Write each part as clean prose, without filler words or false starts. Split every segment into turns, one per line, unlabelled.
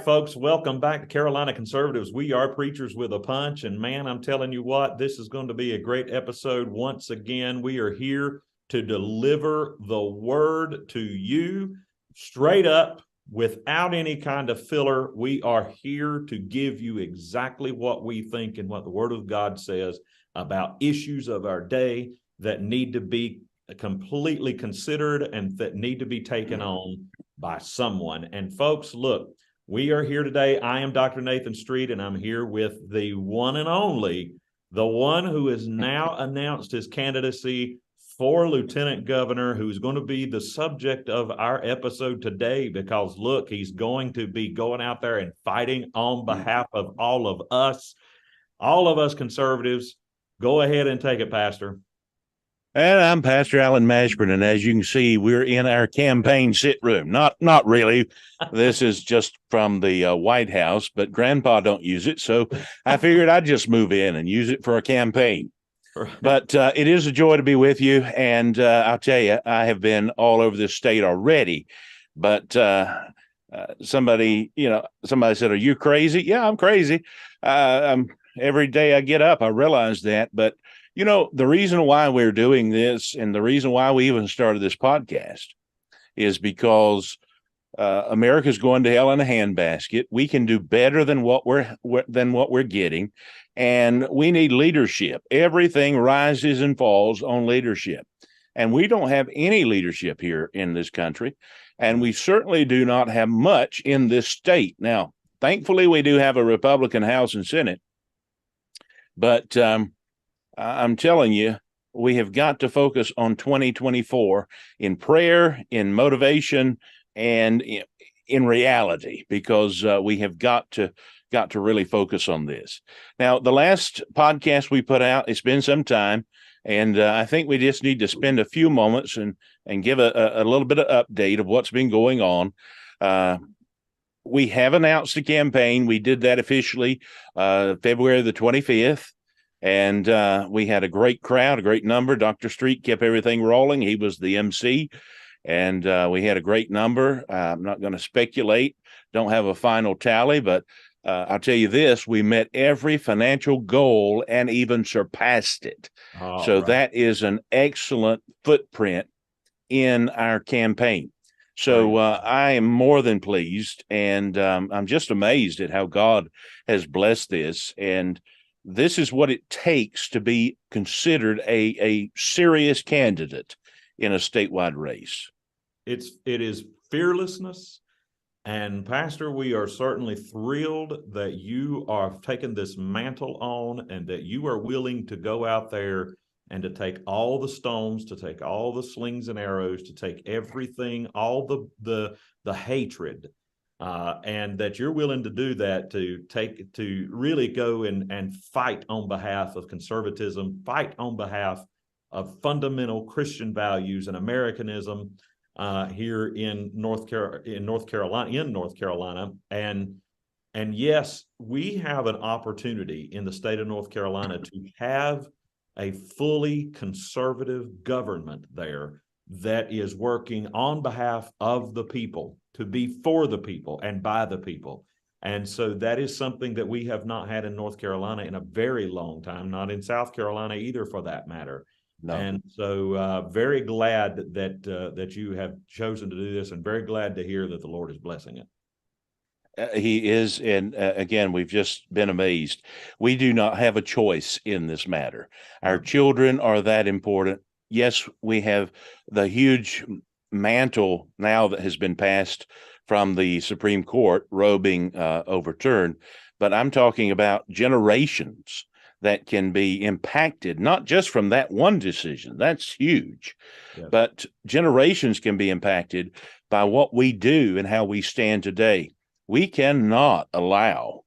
folks, welcome back to Carolina Conservatives. We are preachers with a punch, and man, I'm telling you what, this is going to be a great episode. Once again, we are here to deliver the word to you straight up without any kind of filler. We are here to give you exactly what we think and what the Word of God says about issues of our day that need to be completely considered and that need to be taken on by someone. And folks, look, we are here today. I am Dr. Nathan Street, and I'm here with the one and only, the one who has now announced his candidacy for lieutenant governor, who's going to be the subject of our episode today, because look, he's going to be going out there and fighting on behalf of all of us conservatives. Go ahead and take it, Pastor.
And I'm Pastor Alan Mashburn, and as you can see, we're in our campaign sit room. Not really. This is just from the White House, but Grandpa don't use it, so I figured I'd just move in and use it for a campaign. Right. But it is a joy to be with you, and I'll tell you, I have been all over this state already. But somebody said, "Are you crazy?" Yeah, I'm crazy. Every day I get up, I realize that, but the reason why we're doing this and the reason why we even started this podcast is because America's going to hell in a handbasket. We can do better than what we're getting, and we need leadership. Everything rises and falls on leadership, and we don't have any leadership here in this country, and we certainly do not have much in this state. Now, thankfully, we do have a Republican House and Senate, but I'm telling you, we have got to focus on 2024 in prayer, in motivation, and in reality, because we have got to really focus on this. Now, the last podcast we put out, it's been some time, and I think we just need to spend a few moments and give a little bit of update of what's been going on. We have announced a campaign. We did that officially February the 25th. And we had a great crowd, a great number. Dr. Street kept everything rolling. He was the MC, and we had a great number. I'm not going to speculate. Don't have a final tally, but I'll tell you this. We met every financial goal and even surpassed it. So right. That is an excellent footprint in our campaign. So I am more than pleased, and I'm just amazed at how God has blessed this. And this is what it takes to be considered a serious candidate in a statewide race.
It is fearlessness. And Pastor, we are certainly thrilled that you are taking this mantle on and that you are willing to go out there and to take all the stones, to take all the slings and arrows, to take everything, all the hatred, and that you're willing to do that, to really go and fight on behalf of conservatism, fight on behalf of fundamental Christian values and Americanism here in North Carolina. And yes, we have an opportunity in the state of North Carolina to have a fully conservative government there that is working on behalf of the people, to be for the people and by the people. And so that is something that we have not had in North Carolina in a very long time, not in South Carolina either, for that matter. No. And so very glad that you have chosen to do this, and very glad to hear that the Lord is blessing it.
He is, and again, we've just been amazed. We do not have a choice in this matter. Our children are that important. Yes, we have the huge mantle now that has been passed from the Supreme Court, Roe being overturned, but I'm talking about generations that can be impacted, not just from that one decision. That's huge. Yes. But generations can be impacted by what we do and how we stand today. We cannot allow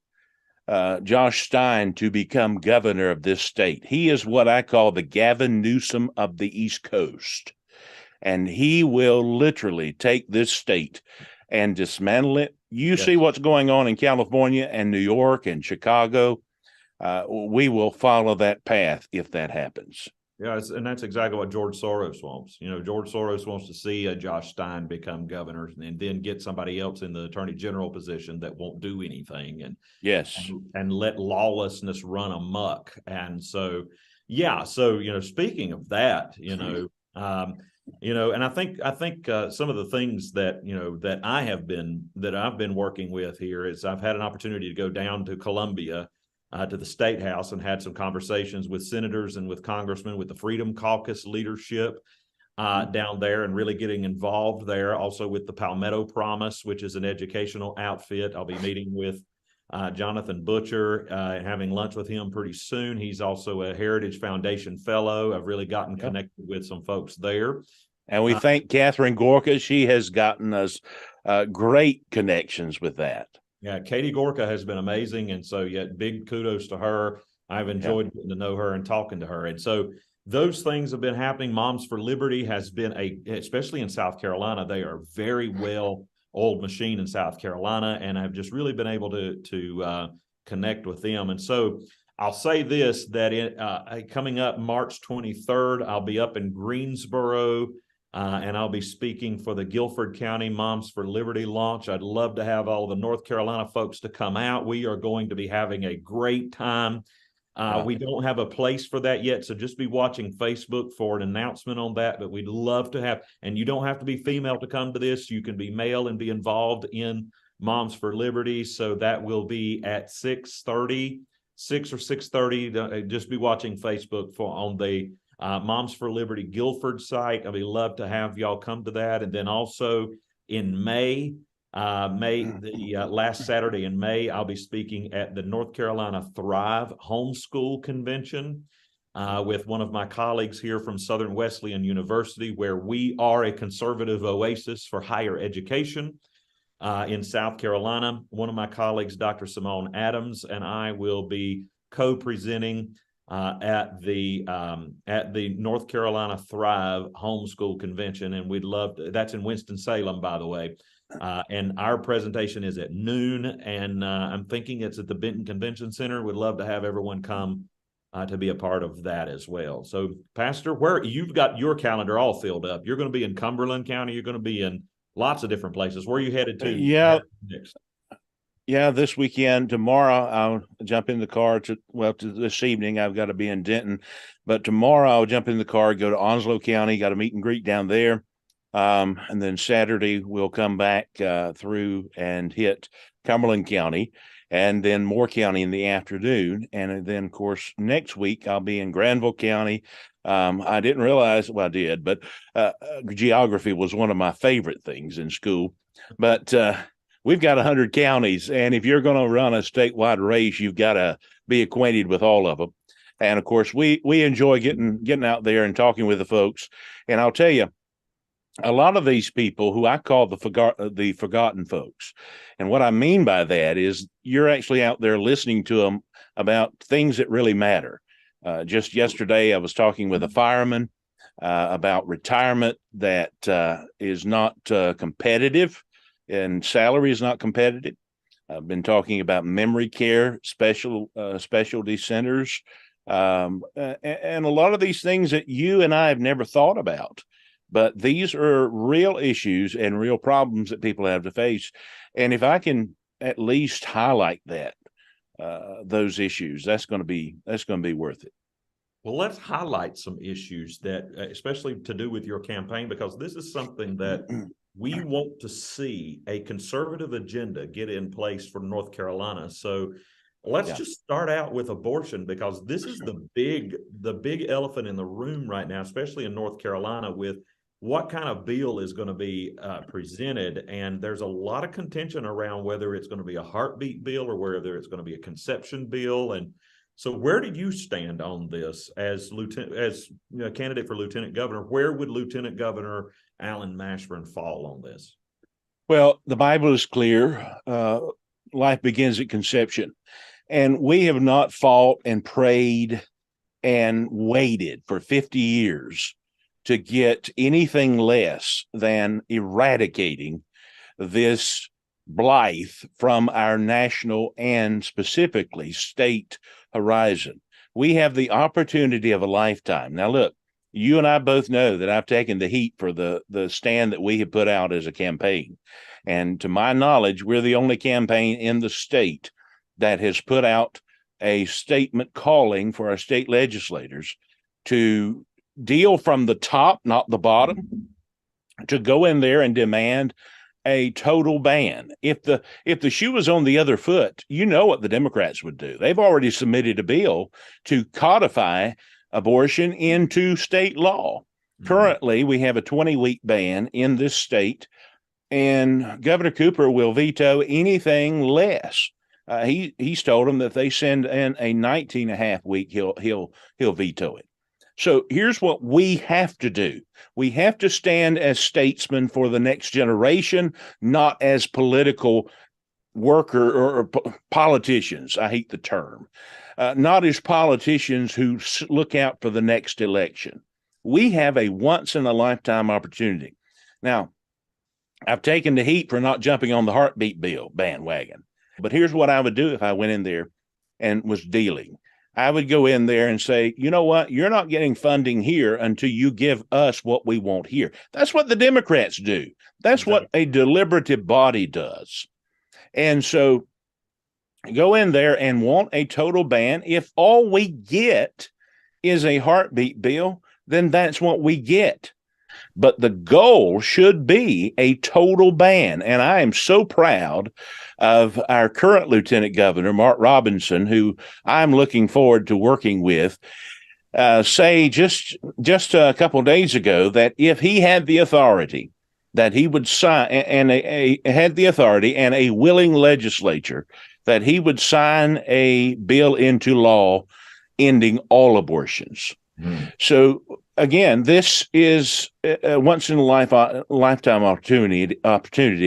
Josh Stein to become governor of this state. He is what I call the Gavin Newsom of the East Coast. And he will literally take this state and dismantle it. You see what's going on in California and New York and Chicago. We will follow that path if that happens.
Yeah, and that's exactly what George Soros wants. George Soros wants to see a Josh Stein become governor and then get somebody else in the attorney general position that won't do anything
Yes.
and let lawlessness run amok. And so, yeah. So, speaking of that, and I think some of the things that that I've been working with here is I've had an opportunity to go down to Columbia to the State House and had some conversations with senators and with congressmen, with the Freedom Caucus leadership down there, and really getting involved there. Also with the Palmetto Promise, which is an educational outfit. I'll be meeting with Jonathan Butcher and having lunch with him pretty soon. He's also a Heritage Foundation fellow. I've really gotten connected with some folks there.
And we thank Catherine Gorka. She has gotten us great connections with that.
Yeah, Katie Gorka has been amazing. And so, big kudos to her. I've enjoyed getting to know her and talking to her. And so those things have been happening. Moms for Liberty has been especially in South Carolina, they are very well oiled machine in South Carolina. And I've just really been able to connect with them. And so I'll say this, that coming up March 23rd, I'll be up in Greensboro, and I'll be speaking for the Guilford County Moms for Liberty launch. I'd love to have all the North Carolina folks to come out. We are going to be having a great time. We don't have a place for that yet, so just be watching Facebook for an announcement on that. But we'd love to have, and you don't have to be female to come to this. You can be male and be involved in Moms for Liberty. So that will be at 6:30, 6 or 6:30. Just be watching Facebook on the Moms for Liberty Guilford site. I'd love to have y'all come to that. And then also in May, the last Saturday in May, I'll be speaking at the North Carolina Thrive Homeschool Convention with one of my colleagues here from Southern Wesleyan University, where we are a conservative oasis for higher education in South Carolina. One of my colleagues, Dr. Simone Adams, and I will be co-presenting at the North Carolina Thrive Homeschool Convention, and we'd love to. That's in Winston-Salem, by the way. And our presentation is at noon, and I'm thinking it's at the Benton Convention Center. We'd love to have everyone come to be a part of that as well. So, Pastor, where you've got your calendar all filled up, you're going to be in Cumberland County. You're going to be in lots of different places. Where are you headed to? Next?
Yeah, this weekend. Tomorrow, I'll jump in the car to this evening. I've got to be in Denton, but tomorrow I'll jump in the car, go to Onslow County, got a meet and greet down there. And then Saturday, we'll come back through and hit Cumberland County and then Moore County in the afternoon. And then, of course, next week, I'll be in Granville County. I didn't realize, well, I did, but geography was one of my favorite things in school. But we've got 100 counties, and if you're going to run a statewide race, you've got to be acquainted with all of them. And of course, we enjoy getting out there and talking with the folks. And I'll tell you, a lot of these people who I call the forgotten folks, and what I mean by that is you're actually out there listening to them about things that really matter. Just yesterday, I was talking with a fireman about retirement that is not competitive. And salary is not competitive. I've been talking about memory care, specialty centers, and a lot of these things that you and I have never thought about. But these are real issues and real problems that people have to face. And if I can at least highlight those issues, that's going to be worth it.
Well, let's highlight some issues that, especially to do with your campaign, because this is something that we want to see a conservative agenda get in place for North Carolina. So let's just start out with abortion, because this is the big elephant in the room right now, especially in North Carolina, with what kind of bill is going to be presented. And there's a lot of contention around whether it's going to be a heartbeat bill or whether it's going to be a conception bill. And so where do you stand on this as candidate for lieutenant governor? Where would Lieutenant Governor Alan Mashburn fall on this?
Well, the Bible is clear. Life begins at conception. And we have not fought and prayed and waited for 50 years to get anything less than eradicating this blight from our national and specifically state horizon. We have the opportunity of a lifetime. Now, look, you and I both know that I've taken the heat for the stand that we have put out as a campaign. And to my knowledge, we're the only campaign in the state that has put out a statement calling for our state legislators to deal from the top, not the bottom, to go in there and demand a total ban. If the shoe was on the other foot, you know what the Democrats would do. They've already submitted a bill to codify abortion into state law. Currently, we have a 20-week ban in this state, and Governor Cooper will veto anything less. He's told them that if they send in a 19.5-week, he'll veto it. So here's what we have to do. We have to stand as statesmen for the next generation, not as political worker or politicians. I hate the term. Not as politicians who look out for the next election. We have a once-in-a-lifetime opportunity. Now, I've taken the heat for not jumping on the heartbeat bill bandwagon. But here's what I would do if I went in there and was dealing. I would go in there and say, you know what? You're not getting funding here until you give us what we want here. That's what the Democrats do. That's what a deliberative body does. And so go in there and want a total ban. If all we get is a heartbeat bill, then that's what we get. But the goal should be a total ban. And I am so proud of our current Lieutenant Governor, Mark Robinson, who I'm looking forward to working with, say just a couple of days ago that if he had the authority, that he would sign and had the authority and a willing legislature, that he would sign a bill into law ending all abortions. So again, this is a once in a lifetime opportunity,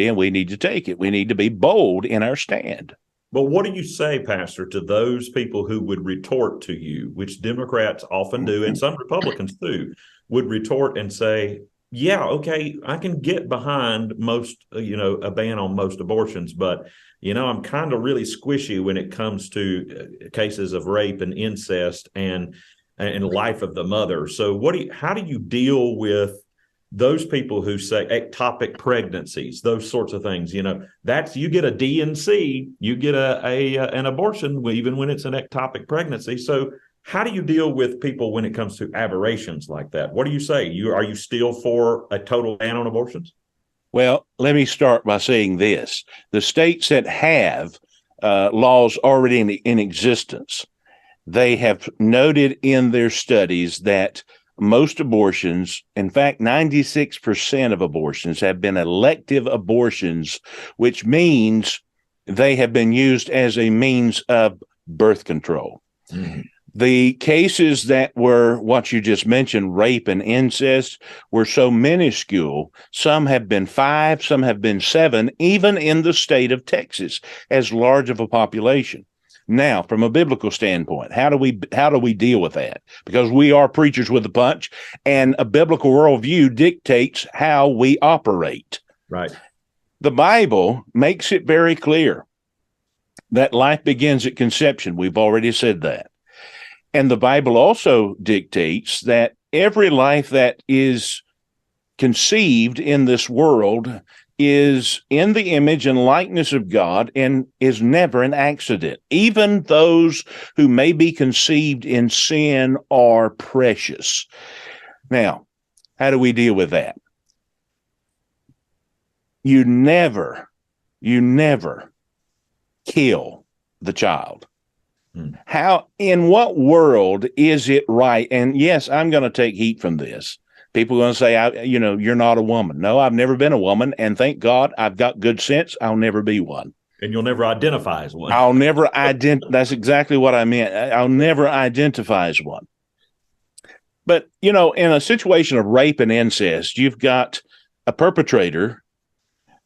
and we need to take it. We need to be bold in our stand.
But what do you say, Pastor, to those people who would retort to you, which Democrats often do, and some Republicans too, would retort and say, yeah, okay, I can get behind most, a ban on most abortions, but, I'm kind of really squishy when it comes to cases of rape and incest and life of the mother. So how do you deal with those people who say ectopic pregnancies, those sorts of things? That's, you get a D&C, you get an abortion even when it's an ectopic pregnancy. So how do you deal with people when it comes to aberrations like that? What do you say? Are you still for a total ban on abortions?
Well, let me start by saying this. The states that have laws already in existence, they have noted in their studies that most abortions, in fact, 96% of abortions have been elective abortions, which means they have been used as a means of birth control. Mm-hmm. The cases that were what you just mentioned, rape and incest, were so minuscule. Some have been 5, some have been 7, even in the state of Texas, as large of a population. Now, from a biblical standpoint, how do we deal with that? Because we are preachers with a punch, and a biblical worldview dictates how we operate.
Right.
The Bible makes it very clear that life begins at conception. We've already said that. And the Bible also dictates that every life that is conceived in this world is in the image and likeness of God and is never an accident. Even those who may be conceived in sin are precious. Now, how do we deal with that? You never kill the child. How, in what world is it right? And yes, I'm going to take heat from this. People are going to say, you're not a woman. No, I've never been a woman. And thank God I've got good sense. I'll never be one.
And you'll never identify as one.
I'll never that's exactly what I meant. I'll never identify as one. But, in a situation of rape and incest, you've got a perpetrator,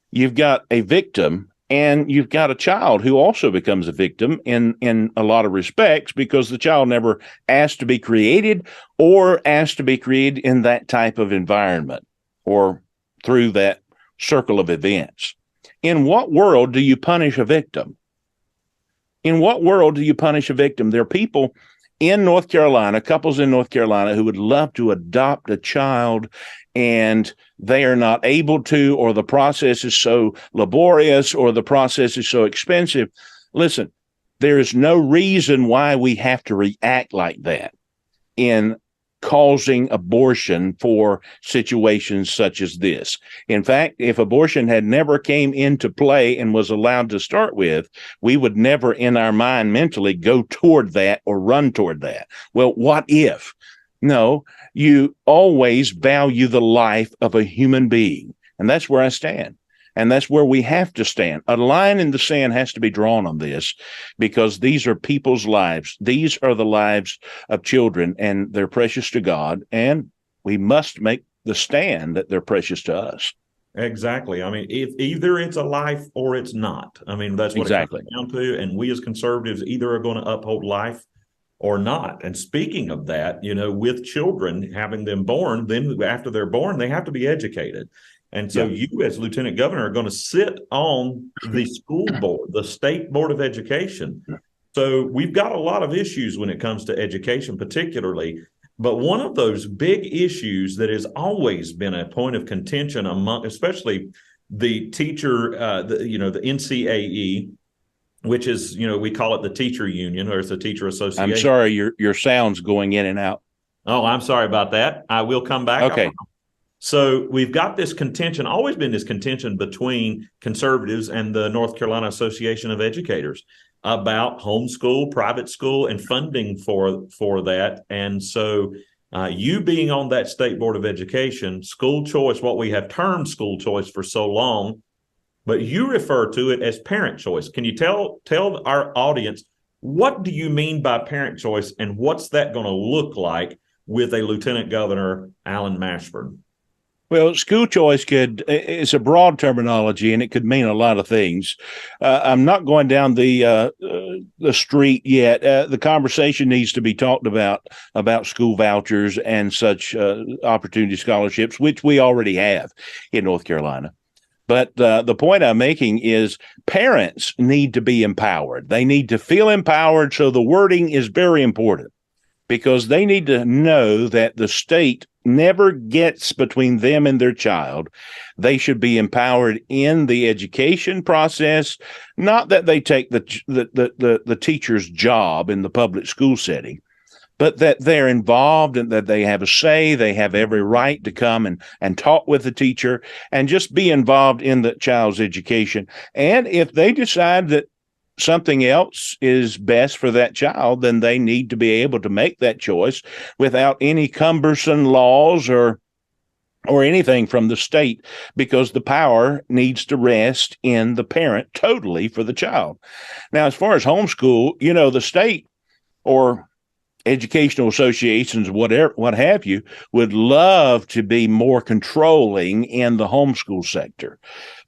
you've got a victim, and you've got a child who also becomes a victim in a lot of respects, because the child never asked to be created or asked to be created in that type of environment or through that circle of events. In what world do you punish a victim? In what world do you punish a victim? There are people in North Carolina, couples in North Carolina who would love to adopt a child and they are not able to, or the process is so laborious, or the process is so expensive. Listen, there is no reason why we have to react like that in causing abortion for situations such as this. In fact, if abortion had never came into play and was allowed to start with, we would never in our mind mentally go toward that or run toward that. Well, what if? No, you always value the life of a human being. And that's where I stand. And that's where we have to stand. A line in the sand has to be drawn on this because these are people's lives. These are the lives of children, and they're precious to God. And we must make the stand that they're precious to us.
Exactly. I mean, if either it's a life or it's not. I mean, that's what
Exactly.
it comes down to. And we as conservatives either are going to uphold life or not. And speaking of that, with children, having them born, then after they're born, they have to be educated. And so you, as Lieutenant Governor, are going to sit on the school board, the State Board of Education. So we've got a lot of issues when it comes to education, particularly. But one of those big issues that has always been a point of contention among, especially the teacher, the NCAE, which is, we call it the teacher union, or it's the teacher association.
I'm sorry, your sound's going in and out.
Oh, I'm sorry about that. I will come back.
Okay.
So we've got this contention, always been this contention between conservatives and the North Carolina Association of Educators about homeschool, private school, and funding for that. And so you being on that State Board of Education, school choice, what we have termed school choice for so long, but you refer to it as parent choice. Can you tell our audience, what do you mean by parent choice, and what's that going to look like with a Lieutenant Governor, Alan Mashburn?
Well, school choice it's a broad terminology, and it could mean a lot of things. I'm not going down the street yet. The conversation needs to be talked about school vouchers and such opportunity scholarships, which we already have in North Carolina. But the point I'm making is parents need to be empowered. They need to feel empowered. So the wording is very important because they need to know that the state never gets between them and their child. They should be empowered in the education process, not that they take the teacher's job in the public school setting, but that they're involved and that they have a say. They have every right to come and talk with the teacher and just be involved in the child's education. And if they decide that something else is best for that child, then they need to be able to make that choice without any cumbersome laws or anything from the state, because the power needs to rest in the parent totally for the child. Now, as far as homeschool, the state or educational associations, what have you, would love to be more controlling in the homeschool sector.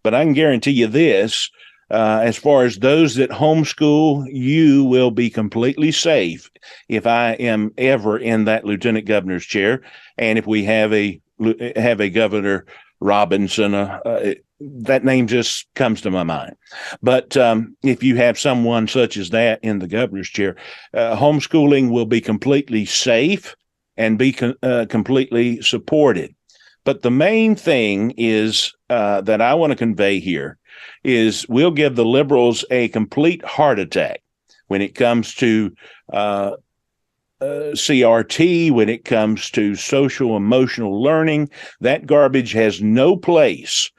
But I can guarantee you this, as far as those that homeschool, you will be completely safe if I am ever in that lieutenant governor's chair. And if we have a Governor Robinson, that name just comes to my mind. But if you have someone such as that in the governor's chair, homeschooling will be completely safe and be completely supported. But the main thing is that I want to convey here is we'll give the liberals a complete heart attack when it comes to CRT, when it comes to social emotional learning. That garbage has no place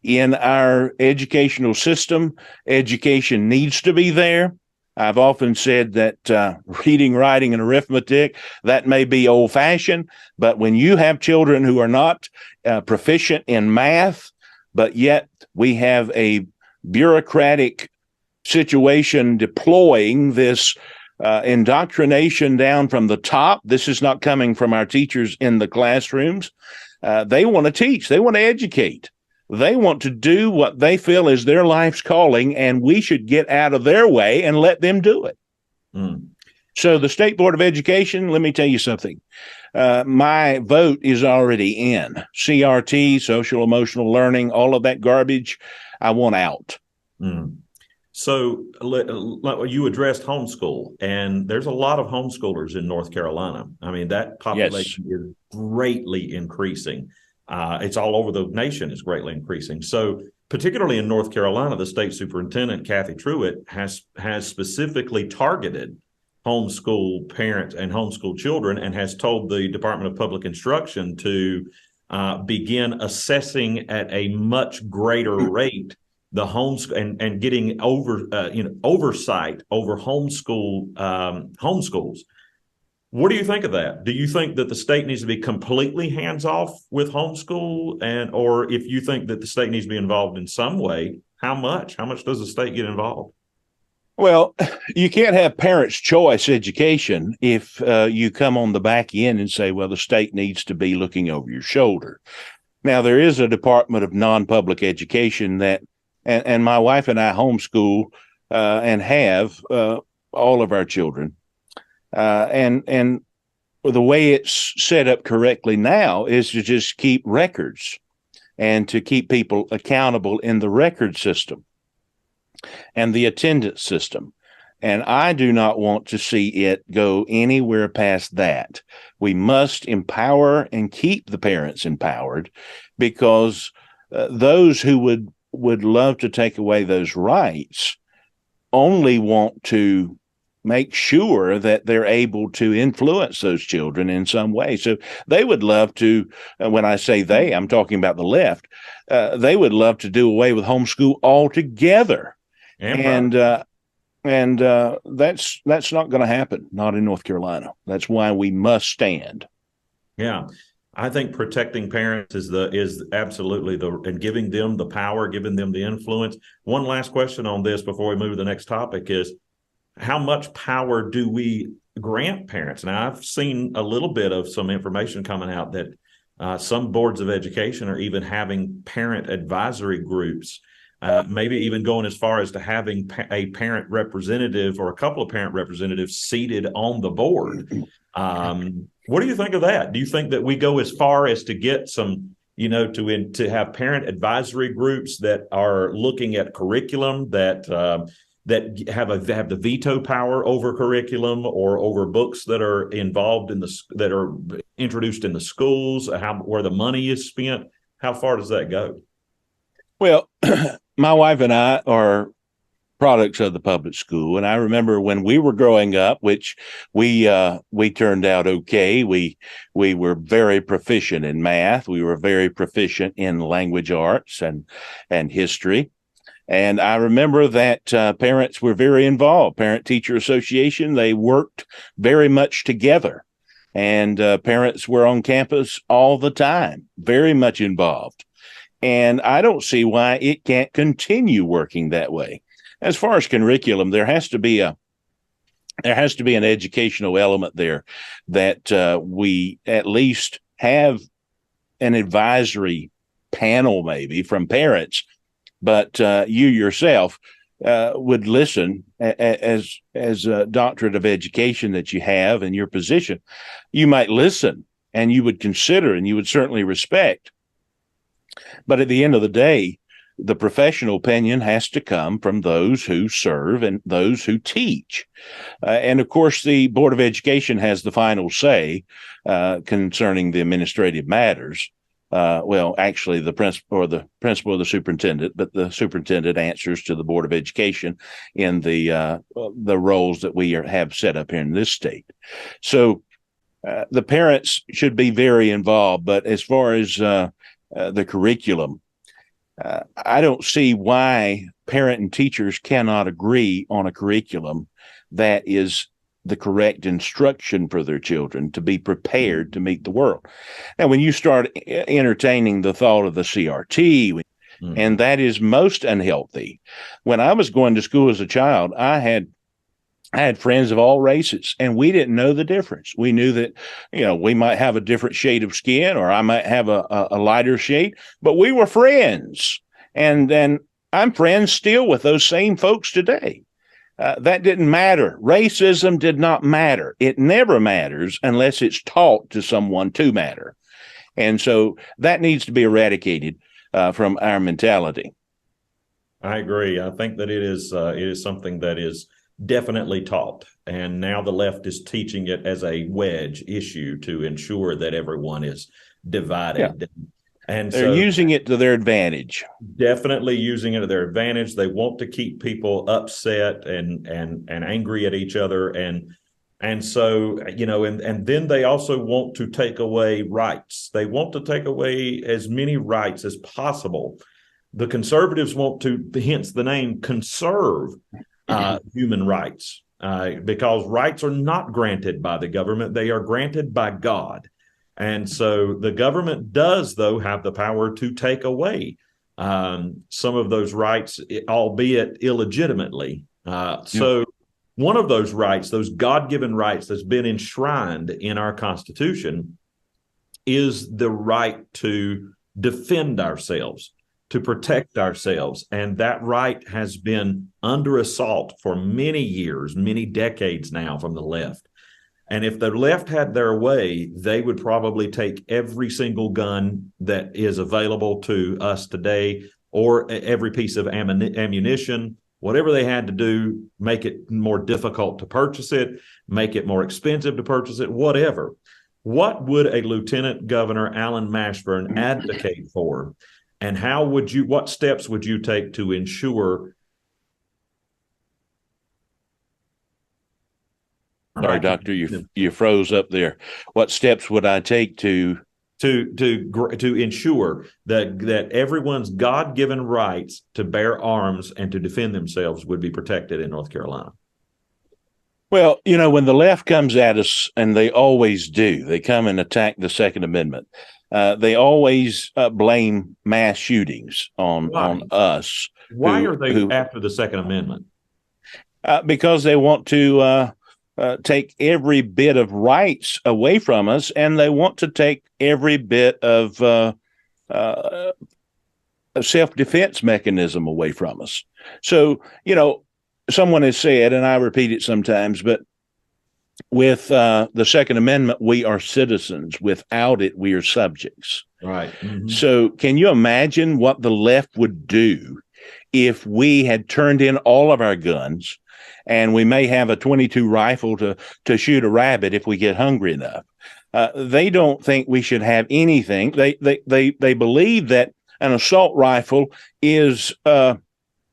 in our educational system. Education needs to be there. I've often said that reading, writing, and arithmetic, that may be old-fashioned, but when you have children who are not proficient in math, but yet we have a bureaucratic situation deploying this indoctrination down from the top. This is not coming from our teachers in the classrooms. They want to teach. They want to educate. They want to do what they feel is their life's calling, and we should get out of their way and let them do it. So the State Board of Education, let me tell you something. My vote is already in. CRT, social emotional learning, all of that garbage, I want out.
So like you addressed homeschool, and there's a lot of homeschoolers in North Carolina. I mean, that
Yes.
population is greatly increasing. It's all over the nation is greatly increasing. So particularly in North Carolina, the state superintendent, Kathy Truitt, has specifically targeted homeschool parents and homeschool children and has told the Department of Public Instruction to begin assessing at a much greater rate the and getting oversight over homeschools. What do you think of that? Do you think that the state needs to be completely hands off with homeschool, or if you think that the state needs to be involved in some way, how much? How much does the state get involved?
Well, you can't have parents' choice education if you come on the back end and say, well, the state needs to be looking over your shoulder. Now, there is a Department of Non-Public Education that, and my wife and I homeschool and have all of our children. And the way it's set up correctly now is to just keep records and to keep people accountable in the record system and the attendance system. And I do not want to see it go anywhere past that. We must empower and keep the parents empowered, because those who would love to take away those rights only want to make sure that they're able to influence those children in some way. So they would love to, when I say they, I'm talking about the left, they would love to do away with homeschool altogether. And that's not going to happen, not in North Carolina. That's why we must stand.
Yeah. I think protecting parents is absolutely and giving them the power, giving them the influence. One last question on this before we move to the next topic is, how much power do we grant parents? Now, I've seen a little bit of some information coming out that some boards of education are even having parent advisory groups, maybe even going as far as to having a parent representative or a couple of parent representatives seated on the board. What do you think of that? Do you think that we go as far as to get some, to have parent advisory groups that are looking at curriculum that have the veto power over curriculum or over books that are involved that are introduced in the schools, where the money is spent? How far does that go?
Well, my wife and I are products of the public school, and I remember when we were growing up, which we turned out okay. We were very proficient in math. We were very proficient in language arts and history. And I remember that parents were very involved. Parent-teacher association, they worked very much together. And parents were on campus all the time, very much involved. And I don't see why it can't continue working that way. As far as curriculum, there has to be an educational element there that we at least have an advisory panel, maybe from parents. But you yourself would listen as a doctorate of education that you have in your position. You might listen and you would consider and you would certainly respect. But at the end of the day, the professional opinion has to come from those who serve and those who teach. And of course, the Board of Education has the final say concerning the administrative matters. Well, actually, the principal or the superintendent, but the superintendent answers to the Board of Education in the roles that we have set up here in this state. So the parents should be very involved. But as far as the curriculum, I don't see why parent and teachers cannot agree on a curriculum that is the correct instruction for their children to be prepared to meet the world. Now, when you start entertaining the thought of the CRT, and that is most unhealthy. When I was going to school as a child, I had friends of all races, and we didn't know the difference. We knew that, we might have a different shade of skin, or I might have a lighter shade, but we were friends. And then I'm friends still with those same folks today. That didn't matter. Racism did not matter. It never matters unless it's taught to someone to matter. And so that needs to be eradicated from our mentality.
I agree. I think that it is something that is definitely taught, and now the left is teaching it as a wedge issue to ensure that everyone is
Yeah.
divided. And
They're
so
using it to their advantage.
definitely using it to their advantage. They want to keep people upset and angry at each other, and so and then they also want to take away rights. They want to take away as many rights as possible. The conservatives want to, hence the name, conserve human rights, because rights are not granted by the government, they are granted by God. And so the government does, though, have the power to take away some of those rights, albeit illegitimately. So one of those rights, those God-given rights that's been enshrined in our Constitution, is the right to defend ourselves, to protect ourselves. And that right has been under assault for many years, many decades now from the left. And if the left had their way, they would probably take every single gun that is available to us today, or every piece of ammunition, whatever they had to do, make it more difficult to purchase it, make it more expensive to purchase it, whatever. What would a Lieutenant Governor Alan Mashburn advocate for? And what steps would you take to ensure?
Sorry, Doctor, you froze up there. What steps would I take to
ensure that everyone's God-given rights to bear arms and to defend themselves would be protected in North Carolina?
Well, when the left comes at us, and they always do, they come and attack the Second Amendment. They always blame mass shootings on us.
Why are they after the Second Amendment?
Because they want to take every bit of rights away from us, and they want to take every bit of a self-defense mechanism away from us. So, someone has said, and I repeat it sometimes, but with the Second Amendment, we are citizens. Without it, we are subjects.
Right. Mm-hmm.
So can you imagine what the left would do if we had turned in all of our guns, and we may have a .22 rifle to shoot a rabbit if we get hungry enough? They don't think we should have anything. They believe that an assault rifle is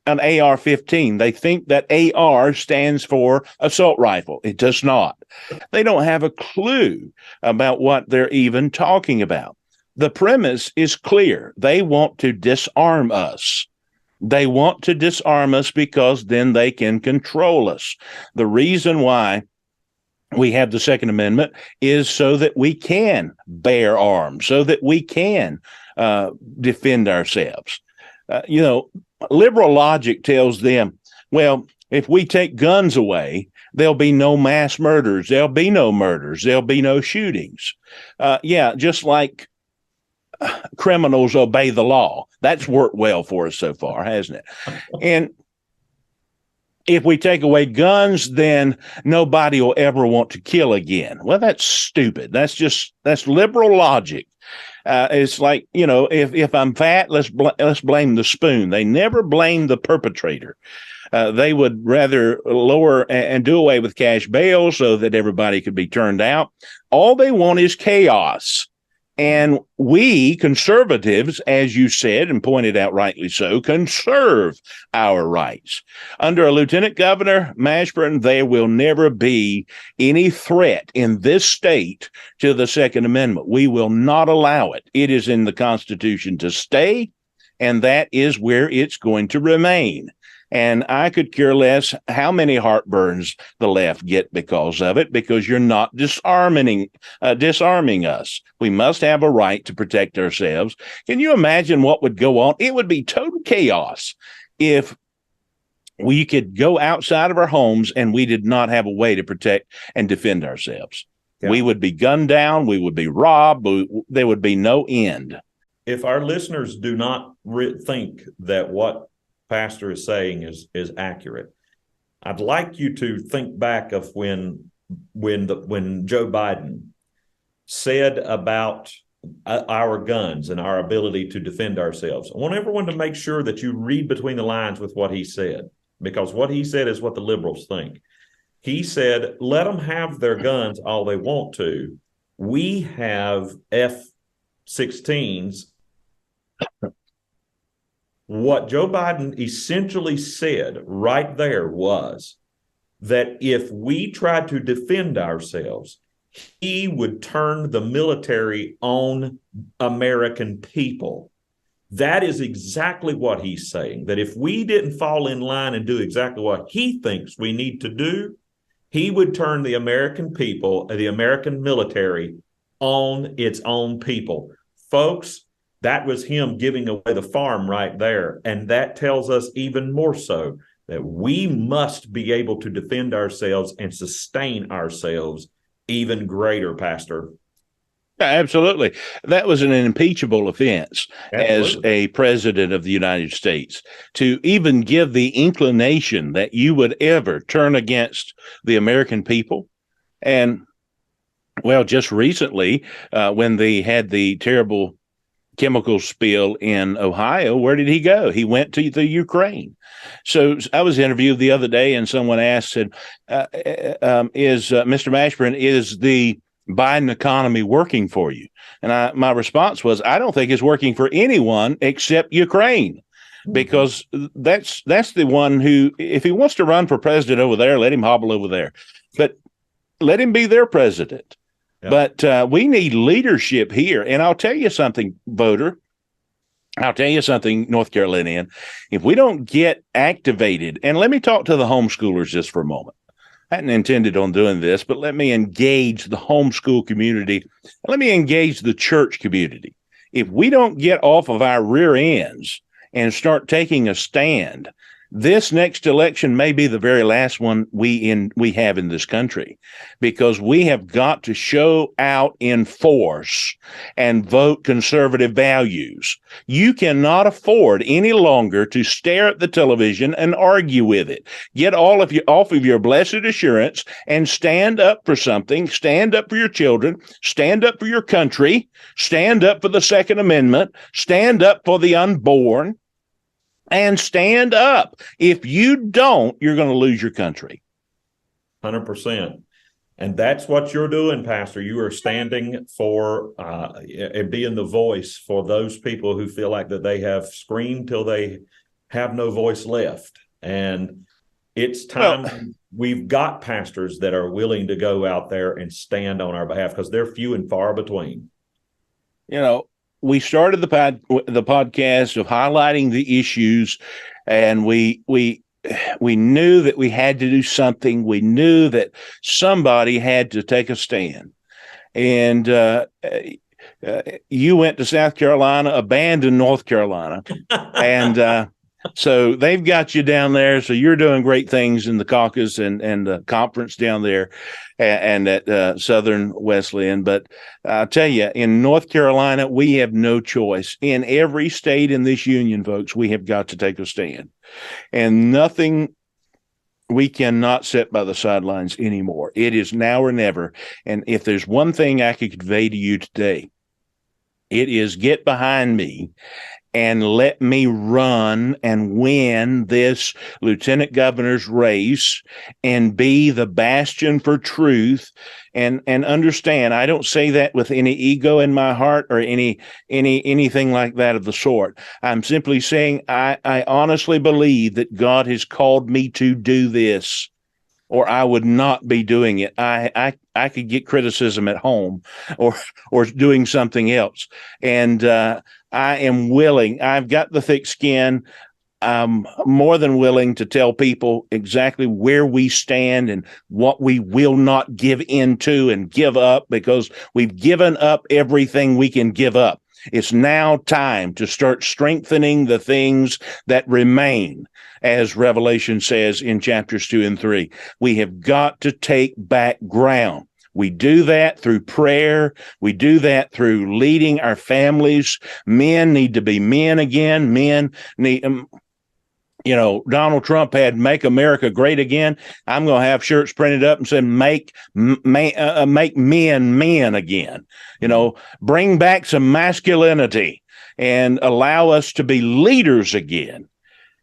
an AR-15. They think that AR stands for assault rifle. It does not. They don't have a clue about what they're even talking about. The premise is clear. They want to disarm us. They want to disarm us because then they can control us. The reason why we have the Second Amendment is so that we can bear arms, so that we can defend ourselves. Liberal logic tells them, well, if we take guns away, there'll be no mass murders. There'll be no murders. There'll be no shootings. Just like criminals obey the law. That's worked well for us so far, hasn't it? And if we take away guns, then nobody will ever want to kill again. Well, that's stupid. That's liberal logic. It's like, if I'm fat, let's blame the spoon. They never blame the perpetrator. They would rather lower and do away with cash bail so that everybody could be turned out. All they want is chaos. And we conservatives, as you said and pointed out rightly so, conserve our rights. Under a Lieutenant Governor Mashburn, there will never be any threat in this state to the Second Amendment. We will not allow it. It is in the Constitution to stay, and that is where it's going to remain. And I could care less how many heartburns the left get because of it, because you're not disarming us. We must have a right to protect ourselves. Can you imagine what would go on? It would be total chaos if we could go outside of our homes and we did not have a way to protect and defend ourselves. Yeah. We would be gunned down. We would be robbed. There would be no end.
If our listeners do not think that what Pastor is saying is accurate, I'd like you to think back of when Joe Biden said about our guns and our ability to defend ourselves. I want everyone to make sure that you read between the lines with what he said, because what he said is what the liberals think. He said, let them have their guns all they want to. We have F-16s. What Joe Biden essentially said right there was that if we tried to defend ourselves, he would turn the military on American people. That is exactly what he's saying, that if we didn't fall in line and do exactly what he thinks we need to do, he would turn the American people, the American military, on its own people. Folks, that was him giving away the farm right there. And that tells us even more so that we must be able to defend ourselves and sustain ourselves even greater, Pastor.
Absolutely. That was an impeachable offense.
Absolutely.
As a president of the United States, to even give the inclination that you would ever turn against the American people. And, well, just recently, when they had the terrible chemical spill in Ohio, where did he go? He went to the Ukraine. So I was interviewed the other day, and someone asked, said, is Mr. Mashburn, is the Biden economy working for you? And my response was, I don't think it's working for anyone except Ukraine, because that's the one who, if he wants to run for president over there, let him hobble over there, but let him be their president. Yep. But we need leadership here. And I'll tell you something, voter. I'll tell you something, North Carolinian. If we don't get activated, and let me talk to the homeschoolers just for a moment. I hadn't intended on doing this, but let me engage the homeschool community. Let me engage the church community. If we don't get off of our rear ends and start taking a stand, this next election may be the very last one we have in this country, because we have got to show out in force and vote conservative values. You cannot afford any longer to stare at the television and argue with it. Get all of you off of your blessed assurance and stand up for something. Stand up for your children. Stand up for your country. Stand up for the Second Amendment. Stand up for the unborn. And stand up. If you don't, you're going to lose your country.
100%. And that's what you're doing, Pastor. You are standing for and being the voice for those people who feel like that they have screamed till they have no voice left. And it's time we've got pastors that are willing to go out there and stand on our behalf, because they're few and far between.
You know, we started the podcast of highlighting the issues, and we knew that we had to do something. We knew that somebody had to take a stand. And you went to South Carolina, abandoned North Carolina, and so they've got you down there. So you're doing great things in the caucus and the conference down there and at Southern Wesleyan. But I'll tell you, in North Carolina, we have no choice. In every state in this union, folks, we have got to take a stand. And nothing, we cannot sit by the sidelines anymore. It is now or never. And if there's one thing I could convey to you today, it is get behind me and let me run and win this lieutenant governor's race and be the bastion for truth. And understand, I don't say that with any ego in my heart or anything like that of the sort. I'm simply saying I honestly believe that God has called me to do this, or I would not be doing it. I could get criticism at home or doing something else. And I am willing. I've got the thick skin. I'm more than willing to tell people exactly where we stand and what we will not give into and give up, because we've given up everything we can give up. It's now time to start strengthening the things that remain, as Revelation says in chapters 2 and 3. We have got to take back ground. We do that through prayer. We do that through leading our families. Men need to be men again. Men need, Donald Trump had "Make America Great Again." I'm going to have shirts printed up and said make men men again. Bring back some masculinity and allow us to be leaders again.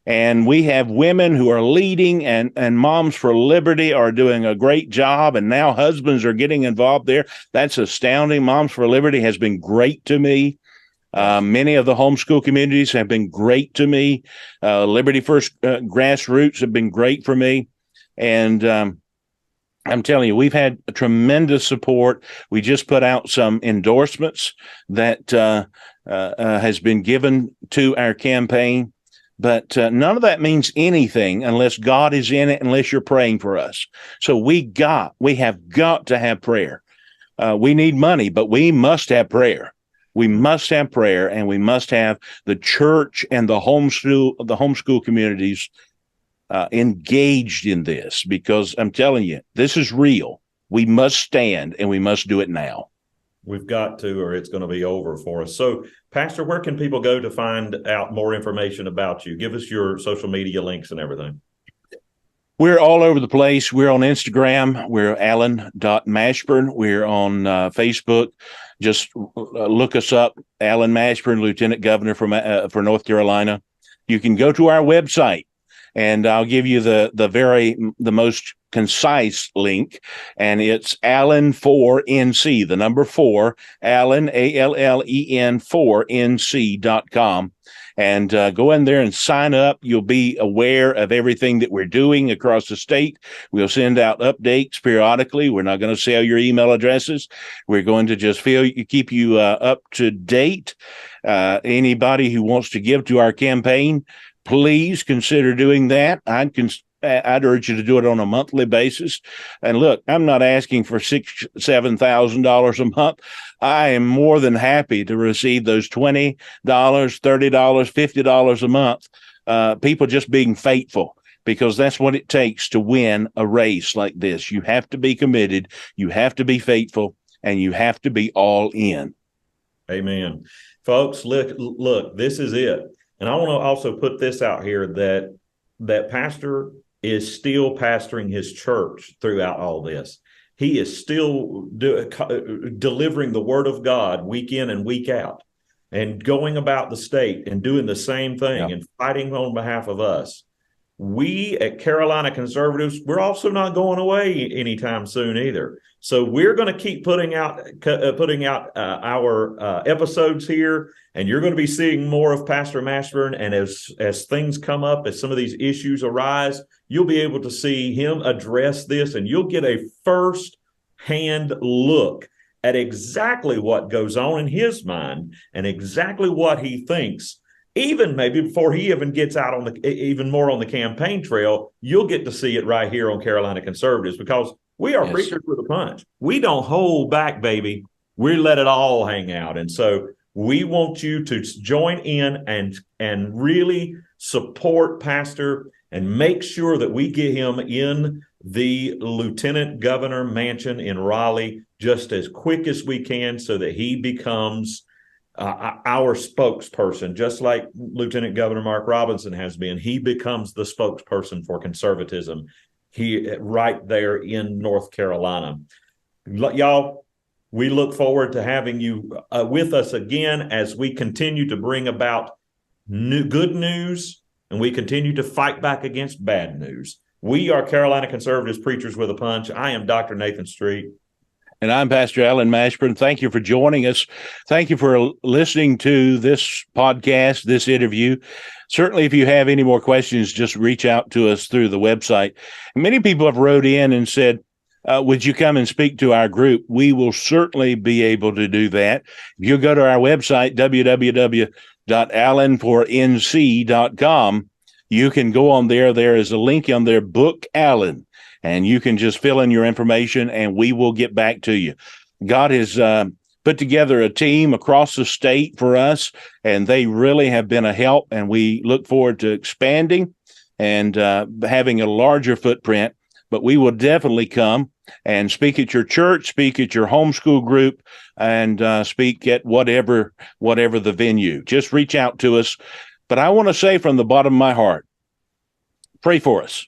And we have women who are leading, and Moms for Liberty are doing a great job. And now husbands are getting involved there. That's astounding. Moms for Liberty has been great to me. Many of the homeschool communities have been great to me. Liberty First Grassroots have been great for me. And I'm telling you, we've had a tremendous support. We just put out some endorsements that has been given to our campaign. But none of that means anything unless God is in it, unless you're praying for us. So we have got to have prayer. We need money, but we must have prayer. We must have prayer, and we must have the church and the homeschool communities engaged in this, because I'm telling you, this is real. We must stand, and we must do it now.
We've got to, or it's going to be over for us. So, Pastor, where can people go to find out more information about you? Give us your social media links and everything.
We're all over the place. We're on Instagram. We're Alan.Mashburn. We're on Facebook. Just look us up, Alan Mashburn, Lieutenant Governor for North Carolina. You can go to our website, and I'll give you the most concise link, and it's Allen4NC, the number 4, Allen, ALLEN 4NC.com. And go in there and sign up. You'll be aware of everything that we're doing across the state. We'll send out updates periodically. We're not going to sell your email addresses. We're going to just keep you up to date. Anybody who wants to give to our campaign, please consider doing that. I'd urge you to do it on a monthly basis. And look, I'm not asking for $7,000 a month. I am more than happy to receive those $20, $30, $50 a month. People just being faithful, because that's what it takes to win a race like this. You have to be committed, you have to be faithful, and you have to be all in.
Amen. Folks, look, this is it. And I want to also put this out here that Pastor is still pastoring his church throughout all this. He is still delivering the word of God week in and week out, and going about the state and doing the same thing and fighting on behalf of us. We at Carolina Conservatives, we're also not going away anytime soon either. So we're going to keep putting out our episodes here, and you're going to be seeing more of Pastor Mashburn. And as things come up, as some of these issues arise, you'll be able to see him address this, and you'll get a first-hand look at exactly what goes on in his mind and exactly what he thinks. Even maybe before he even gets out on even more on the campaign trail, you'll get to see it right here on Carolina Conservatives, because we are preachers with a punch. We don't hold back, baby. We let it all hang out. And so we want you to join in and really support Pastor, and make sure that we get him in the Lieutenant Governor mansion in Raleigh just as quick as we can, so that he becomes our spokesperson, just like Lieutenant Governor Mark Robinson has been. He becomes the spokesperson for conservatism right there in North Carolina. Y'all, we look forward to having you with us again as we continue to bring about good news, and we continue to fight back against bad news. We are Carolina Conservatives, Preachers with a Punch. I am Dr. Nathan Street.
And I'm Pastor Alan Mashburn. Thank you for joining us. Thank you for listening to this podcast, this interview. Certainly, if you have any more questions, just reach out to us through the website. Many people have wrote in and said, would you come and speak to our group? We will certainly be able to do that. If you go to our website, www.allen4nc.com, you can go on there. There is a link on there, Book Allen. And you can just fill in your information, and we will get back to you. God has put together a team across the state for us, and they really have been a help. And we look forward to expanding and having a larger footprint. But we will definitely come and speak at your church, speak at your homeschool group, and speak at whatever the venue. Just reach out to us. But I want to say from the bottom of my heart, pray for us.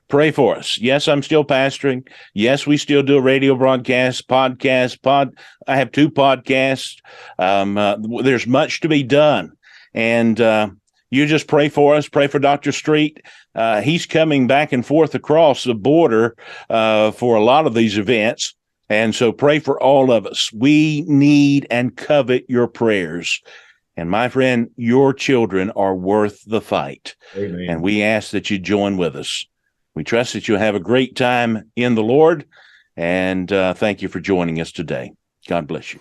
Pray for us. Yes, I'm still pastoring. Yes, we still do a radio broadcast, podcast. I have 2 podcasts. There's much to be done. And you just pray for us. Pray for Dr. Street. He's coming back and forth across the border for a lot of these events. And so pray for all of us. We need and covet your prayers. And my friend, your children are worth the fight.
Amen.
And we ask that you join with us. We trust that you'll have a great time in the Lord, and thank you for joining us today. God bless you.